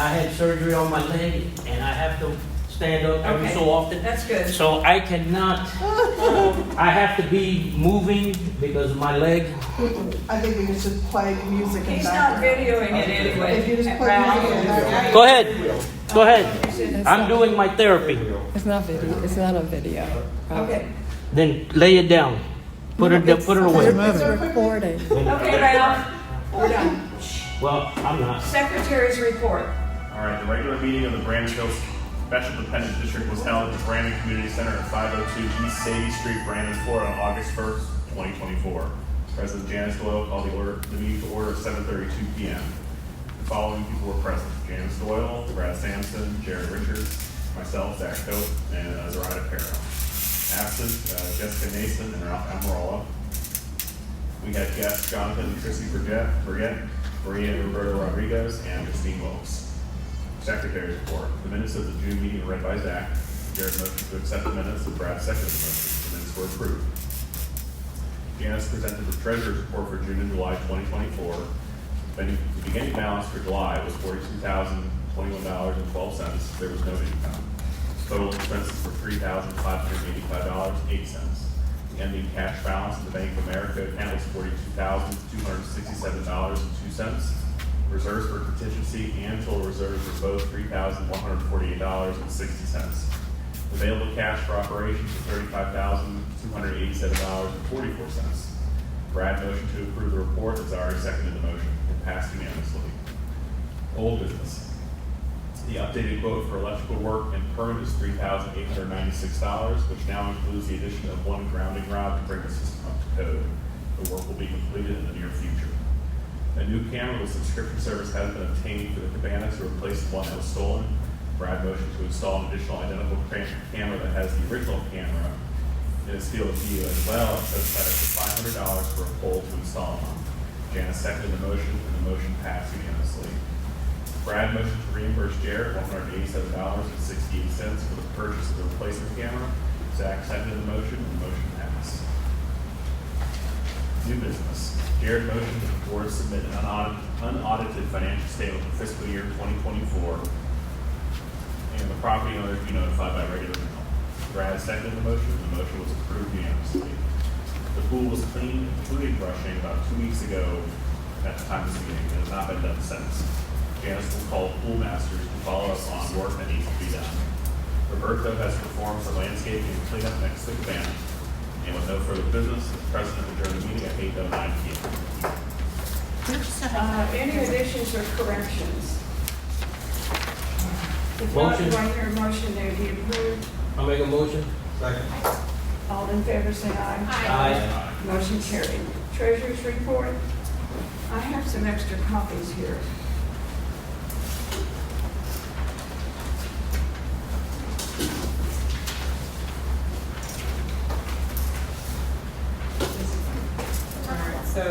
I had surgery on my leg, and I have to stand up every Okay. so often. That's good. So I cannot, I have to be moving because of my leg. I think we should play music in He's not background. videoing it anyway. If you just put Ralph. music in background. Go ahead, go ahead. I'm doing my therapy. It's not video. It's not a video. Okay, Then lay it down. Put it away. It's recording. okay, Ralph, we're done. Well, I'm not. Secretary's report. All right, the regular meeting of the Brandon Hills Special Dependent District was held at the Brandon Community Center at 502 East Sadie Street, Brandon, Florida, on August 1st, 2024. President Janice Doyle called the meeting to order at 7:32 p.m. The following people were present: Janice Doyle, Brad Sampson, Jared Richards, myself, Zach Cope, and Zarada Perro. Absent, Jessica Nason and Ralph Amarola. We had guests Jonathan and Tracy Burgett, Maria and Roberto Rodriguez, and Christine Wilkes. Secretary's report. The minutes of the June meeting are read by Zach. Jared motioned to accept the minutes, and Brad seconded the motion. The minutes were approved. Janice presented the treasurer's report for June and July 2024. The beginning balance for July was $42,021.12. There was no income. Total expenses were $3,585.08. The ending cash balance in the Bank of America account was $42,267.02. Reserves for contingency and total reserves were both $3,148.60. Available cash for operations was $35,287.44. Brad motioned to approve the report. Zari seconded the motion. It passed unanimously. Old business. The updated quote for electrical work and permit is $3,896, which now includes the addition of one grounding rod to bring the system up to code. The work will be completed in the near future. A new camera with subscription service has been obtained for the cabana to replace the one that was stolen. Brad motioned to install an additional identical camera that has the original camera in its field of view, as well as set up to $500 for a pole to install on. Janice seconded the motion, and the motion passed unanimously. Brad motioned to reimburse Jared $187.68 for the purchase of the replacement camera. Zach seconded the motion, and the motion passed. New business. Jared motioned that the board submit an unaudited financial statement for fiscal year 2024, and the property owners be notified by regular mail. Brad seconded the motion, and the motion was approved unanimously. The pool was cleaned, including brushing, about 2 weeks ago at the time of this meeting, and has not been done since. Janice will call pool masters to follow up on work that needs to be done. Roberto has performed some landscaping and cleanup next to the cabana. And with no further business, the president adjourned the meeting at 8:09 p.m. Any additions or corrections? If not, Motion. do I hear a motion they be approved? I'll make a motion. All in favor, say aye. Aye. Motion carried. Treasurer's report. I have some extra copies here. So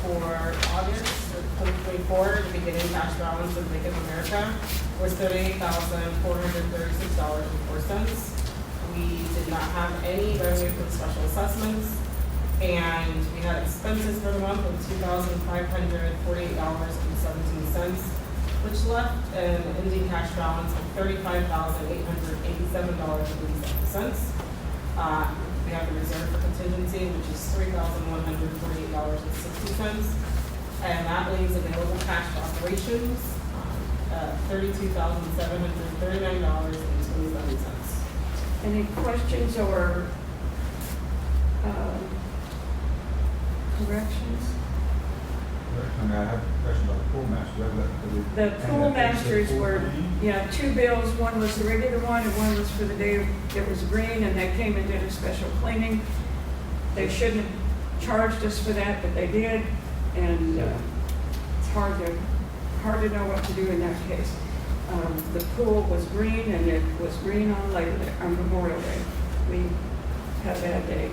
for August of 2024, the beginning cash balance of Bank of America was $38,436.04. We did not have any revenue from special assessments, and we had expenses for the month of $2,548.17, which left an ending cash balance of $35,887.87. We have the reserve for contingency, which is $3,148.60, and that leaves available cash for operations $32,739.27. Any questions or corrections? I mean, I have a question about the pool master. The pool masters were, two bills. One was the regular one, and one was for the day it was green, and they came and did a special cleaning. They shouldn't have charged us for that, but they did, and it's hard to know what to do in that case. The pool was green, and it was green on Memorial Day. We had a bad day.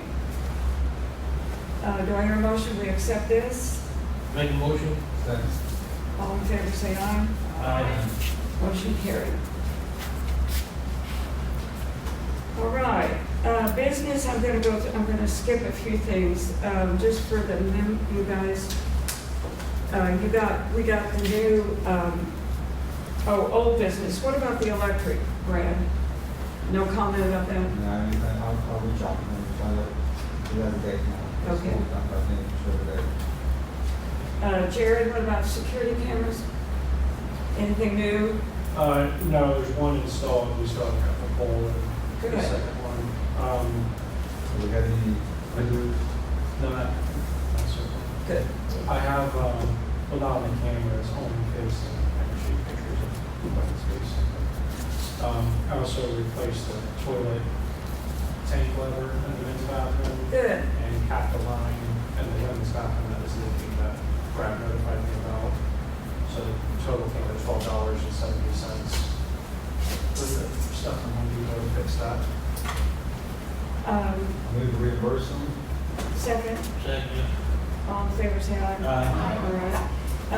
Do I hear a motion? We accept this. Make a motion. All in favor, say aye. Aye. Motion carried. All right, business, I'm gonna skip a few things, just for you guys. We got the new, Oh, old business, what about the electric, Brad? No comment about that? And I'll reach out to them, try to do that a date now. Okay. I think, sure today. Jared, what about security cameras? Anything new? No, there's one installed, we still haven't got the pole and the Good. second one. So we got any, No, not certain. Good. I have, well, not on the cameras, only facing, I can show you pictures of what it's facing. I also replaced the toilet tank lever in the men's bathroom. Good. And capped the line in the women's bathroom that was leaking that Brad notified me about. So the total came to $12.70 for the stuff from Home Depot to fix that. move to reimburse them? Second, Second. all in favor, say aye. Aye. All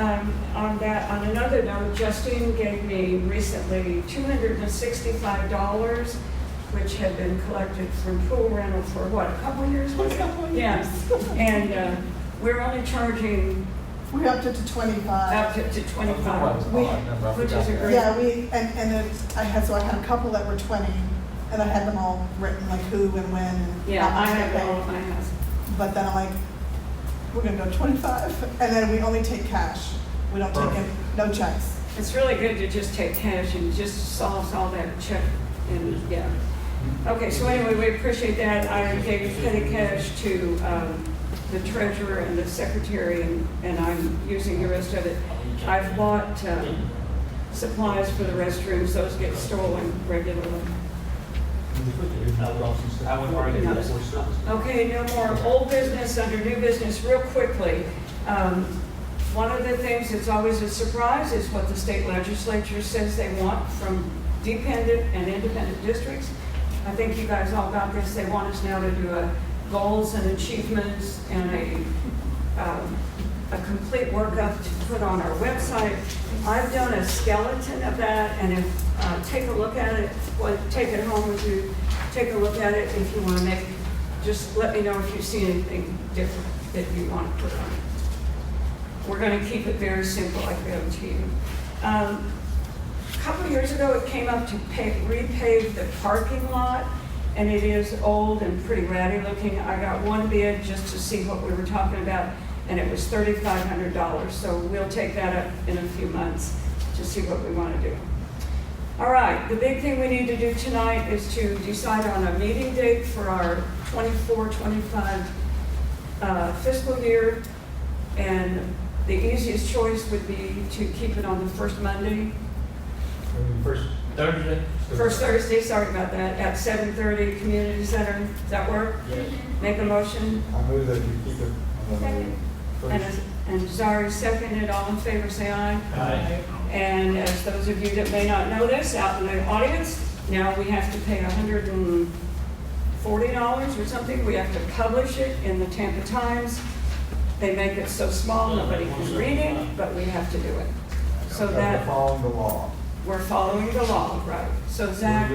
right. On another note, Justine gave me recently $265, which had been collected from pool rental for what, a couple years? A couple of Yes, and we're only charging We upped it to 25. up to 25. We- Which is a great- Yeah, and then I had a couple that were 20, and I had them all written, like who and when. And Yeah, how I much they have all paid. of my house. But then I'm like, we're gonna go 25, and then we only take cash. We don't take in, no checks. It's really good to just take cash and just solves all that check and, yeah. Okay, so anyway, we appreciate that. I gave petty cash to the treasurer and the secretary, and I'm using the rest of it. I've bought supplies for the restrooms, those get stolen regularly. I would argue that. Okay, no more old business under new business, real quickly. One of the things that's always a surprise is what the state legislature says they want from dependent and independent districts. I think you guys all got this. They want us now to do a goals and achievements and a complete workup to put on our website. I've done a skeleton of that, and if, take a look at it, take it home with you, take a look at it if you want to make, just let me know if you see anything different that you want to put on it. We're going to keep it very simple, like we have to you. A couple of years ago, it came up to repave the parking lot, and it is old and pretty ratty looking. I got one bid just to see what we were talking about, and it was $3,500. So we'll take that up in a few months to see what we want to do. All right, the big thing we need to do tonight is to decide on a meeting date for our 24-25 fiscal year. And the easiest choice would be to keep it on the first Monday. First, Thursday? First Thursday, sorry about that, at 7:30 Community Center. Does that work? Yes. Make a motion. I move that you keep it on the And, first. and Zari seconded. All in favor, say aye. Aye. And as those of you that may not know this, out in the audience, now we have to pay $140 or something. We have to publish it in the Tampa Times. They make it so small, nobody can read it, but we have to do it. So that, Following the law. we're following the law, right? So Zach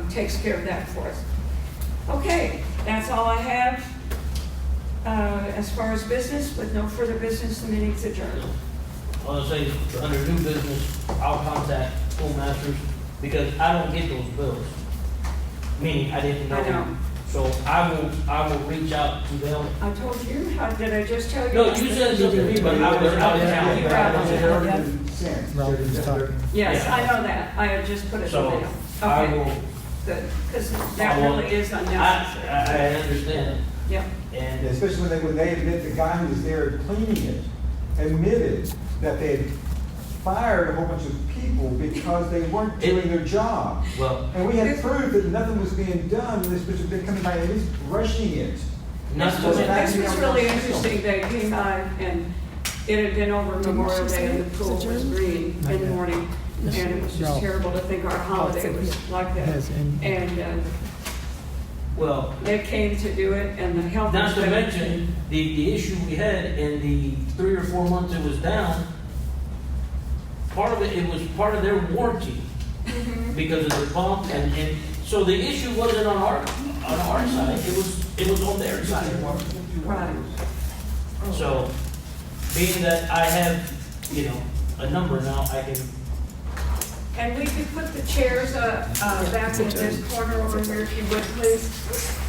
takes care of that for us. Okay, that's all I have. As far as business, with no further business, the meeting's adjourned. I want to say, under new business, I'll contact schoolmasters because I don't get those bills. Meaning, I didn't know. I know. So I will reach out to them. I told you, how did I just tell you? No, you said something to me, but I was out of town. You're out of town. Robin's talking. Yes, Yeah. I know that. I had just put it So down. I Okay, will, good, because that really is unnecessary. I understand. Yep. And Especially when they admit the guy who was there cleaning it admitted that they had fired a whole bunch of people because they weren't doing their job. well, And we had proof that nothing was being done, and this was been coming by at least rushing it. not This to was mention, really interesting. They came by and it had been over Memorial Day and the pool was green in the morning. And it was just terrible to think our holiday was like that. And well, they came to do it and the health. not to inspector- mention the issue we had in the 3 or 4 months it was down. Part of it was part of their warranty because of the pump and so the issue wasn't on our side, it was on their side. Right. So, being that I have, a number now, I can And we could put the chairs back in this corner over here, if you would, please.